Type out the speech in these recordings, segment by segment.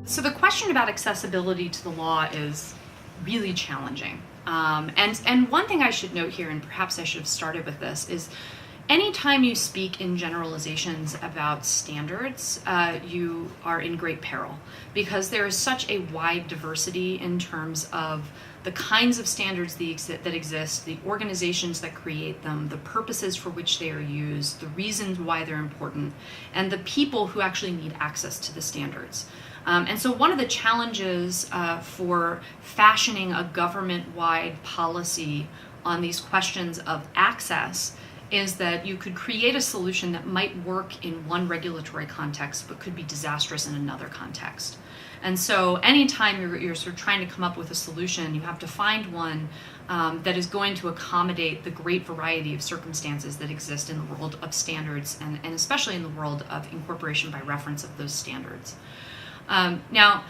So the question about accessibility to the law is really challenging. And one thing I should note here, and perhaps I should have started with this, is anytime you speak in generalizations about standards, you are in great peril because there is such a wide diversity in terms of the kinds of standards that exist, the organizations that create them, the purposes for which they are used, the reasons why they're important, and the people who actually need access to the standards. And so one of the challenges for fashioning a government-wide policy on these questions of access is that you could create a solution that might work in one regulatory context but could be disastrous in another context. And so anytime you're sort of trying to come up with a solution, you have to find one that is going to accommodate the great variety of circumstances that exist in the world of standards and especially in the world of incorporation by reference of those standards. Now,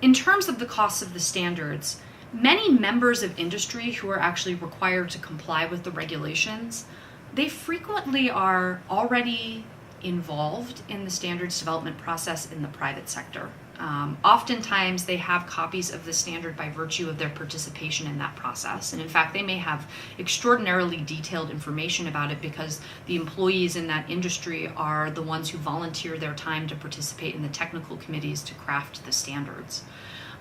in terms of the costs of the standards, many members of industry who are actually required to comply with the regulations, they frequently are already involved in the standards development process in the private sector. Oftentimes they have copies of the standard by virtue of their participation in that process. And in fact, they may have extraordinarily detailed information about it because the employees in that industry are the ones who volunteer their time to participate in the technical committees to craft the standards.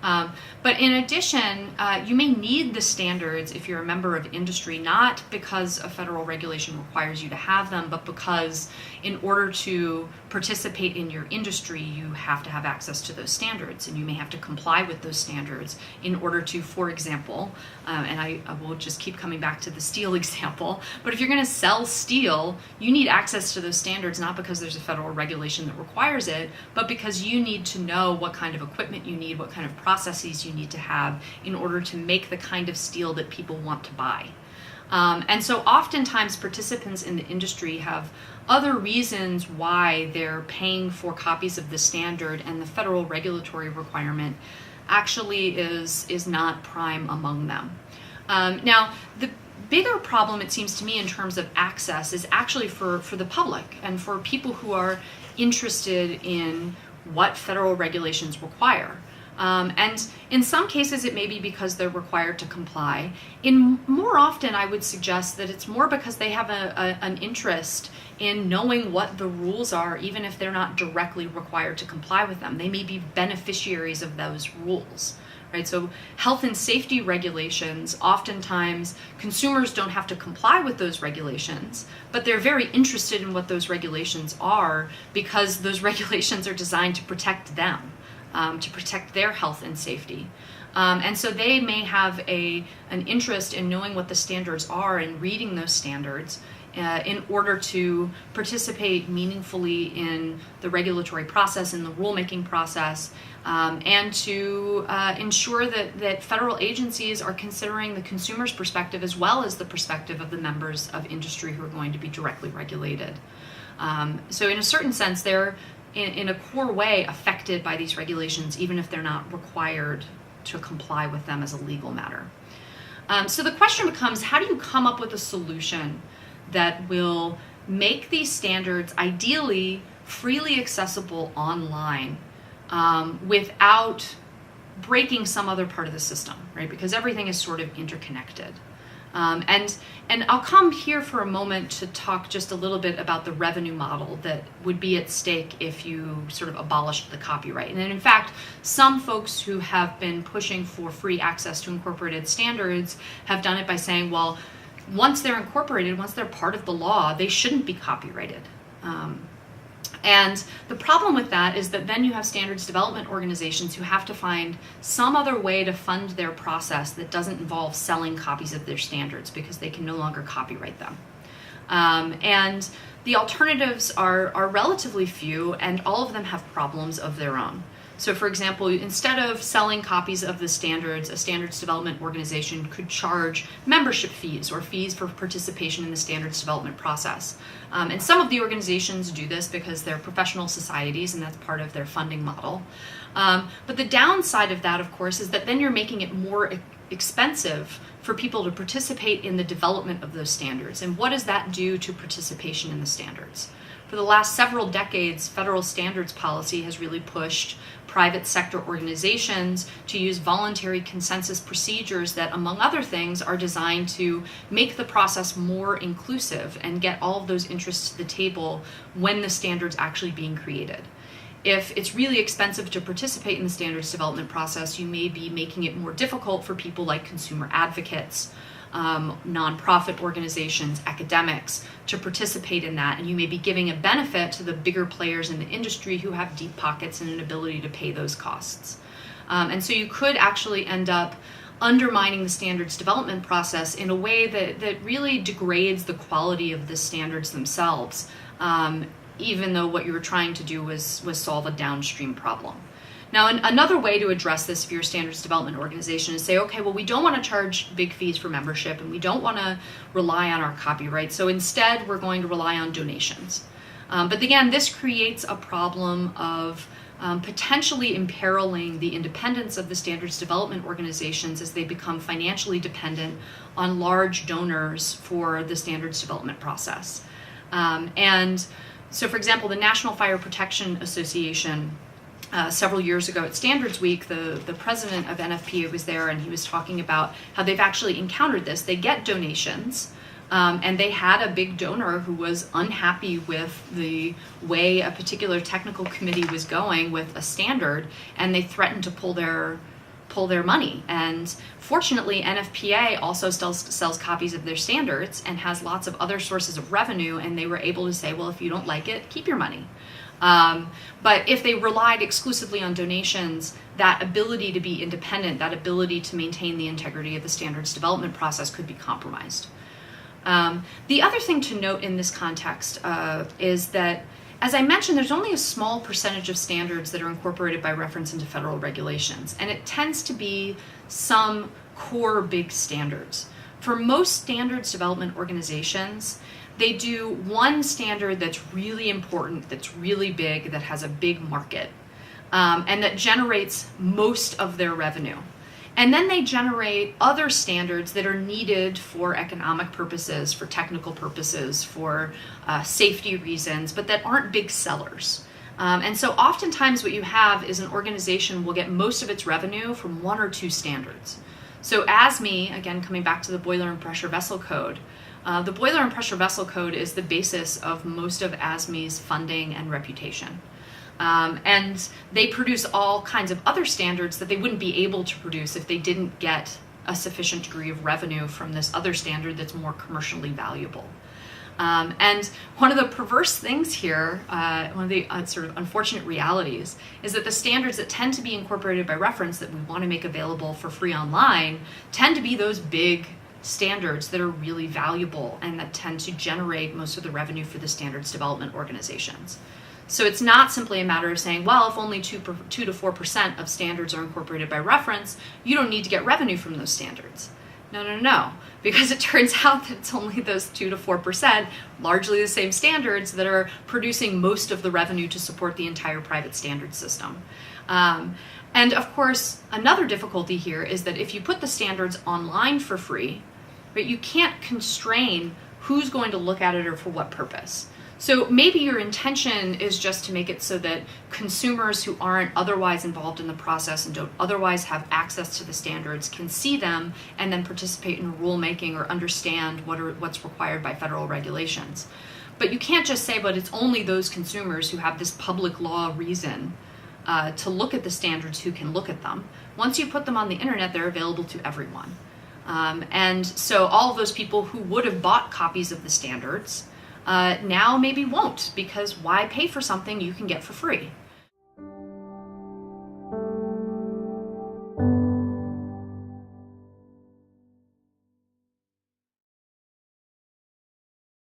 But in addition, you may need the standards if you're a member of industry, not because a federal regulation requires you to have them, but because in order to participate in your industry, you have to have access to those standards, and you may have to comply with those standards in order to, for example, and I will just keep coming back to the steel example, but if you're going to sell steel, you need access to those standards not because there's a federal regulation that requires it, but because you need to know what kind of equipment you need, what kind of processes you need to have in order to make the kind of steel that people want to buy. And so oftentimes participants in the industry have other reasons why they're paying for copies of the standard, and the federal regulatory requirement actually is not prime among them. Now, the bigger problem, it seems to me, in terms of access is actually for the public and for people who are interested in what federal regulations require. And in some cases it may be because they're required to comply. More often I would suggest that it's more because they have an interest in knowing what the rules are, even if they're not directly required to comply with them. They may be beneficiaries of those rules. Right? So health and safety regulations, oftentimes consumers don't have to comply with those regulations, but they're very interested in what those regulations are because those regulations are designed to protect them. To protect their health and safety. And so they may have an interest in knowing what the standards are and reading those standards in order to participate meaningfully in the regulatory process, in the rulemaking process, and to ensure that federal agencies are considering the consumer's perspective as well as the perspective of the members of industry who are going to be directly regulated. So in a certain sense, they're in a core way affected by these regulations, even if they're not required to comply with them as a legal matter. So the question becomes, how do you come up with a solution that will make these standards ideally freely accessible online without breaking some other part of the system, right? Because everything is sort of interconnected. And I'll come here for a moment to talk just a little bit about the revenue model that would be at stake if you sort of abolished the copyright. And in fact, some folks who have been pushing for free access to incorporated standards have done it by saying, well, once they're incorporated, once they're part of the law, they shouldn't be copyrighted. And the problem with that is that then you have standards development organizations who have to find some other way to fund their process that doesn't involve selling copies of their standards because they can no longer copyright them. And the alternatives are relatively few, and all of them have problems of their own. So for example, instead of selling copies of the standards, a standards development organization could charge membership fees or fees for participation in the standards development process. And some of the organizations do this because they're professional societies and that's part of their funding model. But the downside of that, of course, is that then you're making it more expensive for people to participate in the development of those standards. And what does that do to participation in the standards? For the last several decades, federal standards policy has really pushed private sector organizations to use voluntary consensus procedures that, among other things, are designed to make the process more inclusive and get all of those interests to the table when the standard's actually being created. If it's really expensive to participate in the standards development process, you may be making it more difficult for people like consumer advocates, nonprofit organizations, academics to participate in that, and you may be giving a benefit to the bigger players in the industry who have deep pockets and an ability to pay those costs. And so you could actually end up undermining the standards development process in a way that really degrades the quality of the standards themselves, even though what you were trying to do was solve a downstream problem. Now, another way to address this if you're a standards development organization is say, okay, well, we don't want to charge big fees for membership and we don't want to rely on our copyright, so instead we're going to rely on donations. But again, this creates a problem of potentially imperiling the independence of the standards development organizations as they become financially dependent on large donors for the standards development process. And so, for example, the National Fire Protection Association, several years ago at Standards Week, the president of NFPA was there, and he was talking about how they've actually encountered this. They get donations, and they had a big donor who was unhappy with the way a particular technical committee was going with a standard, and they threatened to pull their money. And fortunately, NFPA also sells copies of their standards and has lots of other sources of revenue, and they were able to say, well, if you don't like it, keep your money. But if they relied exclusively on donations, that ability to be independent, that ability to maintain the integrity of the standards development process could be compromised. The other thing to note in this context is that, as I mentioned, there's only a small percentage of standards that are incorporated by reference into federal regulations, and it tends to be some core big standards. For most standards development organizations, they do one standard that's really important, that's really big, that has a big market, and that generates most of their revenue. And then they generate other standards that are needed for economic purposes, for technical purposes, for safety reasons, but that aren't big sellers. And so oftentimes what you have is an organization will get most of its revenue from one or two standards. So ASME, again, coming back to the Boiler and Pressure Vessel Code, the Boiler and Pressure Vessel Code is the basis of most of ASME's funding and reputation. And they produce all kinds of other standards that they wouldn't be able to produce if they didn't get a sufficient degree of revenue from this other standard that's more commercially valuable. And one of the perverse things here, one of the sort of unfortunate realities, is that the standards that tend to be incorporated by reference that we want to make available for free online tend to be those big standards that are really valuable and that tend to generate most of the revenue for the standards development organizations. So it's not simply a matter of saying, well, if only 2 to 4% of standards are incorporated by reference, you don't need to get revenue from those standards. No, because it turns out that it's only those 2 to 4%, largely the same standards, that are producing most of the revenue to support the entire private standards system. And of course, another difficulty here is that if you put the standards online for free, but you can't constrain who's going to look at it or for what purpose. So maybe your intention is just to make it so that consumers who aren't otherwise involved in the process and don't otherwise have access to the standards can see them and then participate in rulemaking or understand what's required by federal regulations. But you can't just say, but it's only those consumers who have this public law reason to look at the standards who can look at them. Once you put them on the internet, they're available to everyone. And so all of those people who would have bought copies of the standards now maybe won't, because why pay for something you can get for free?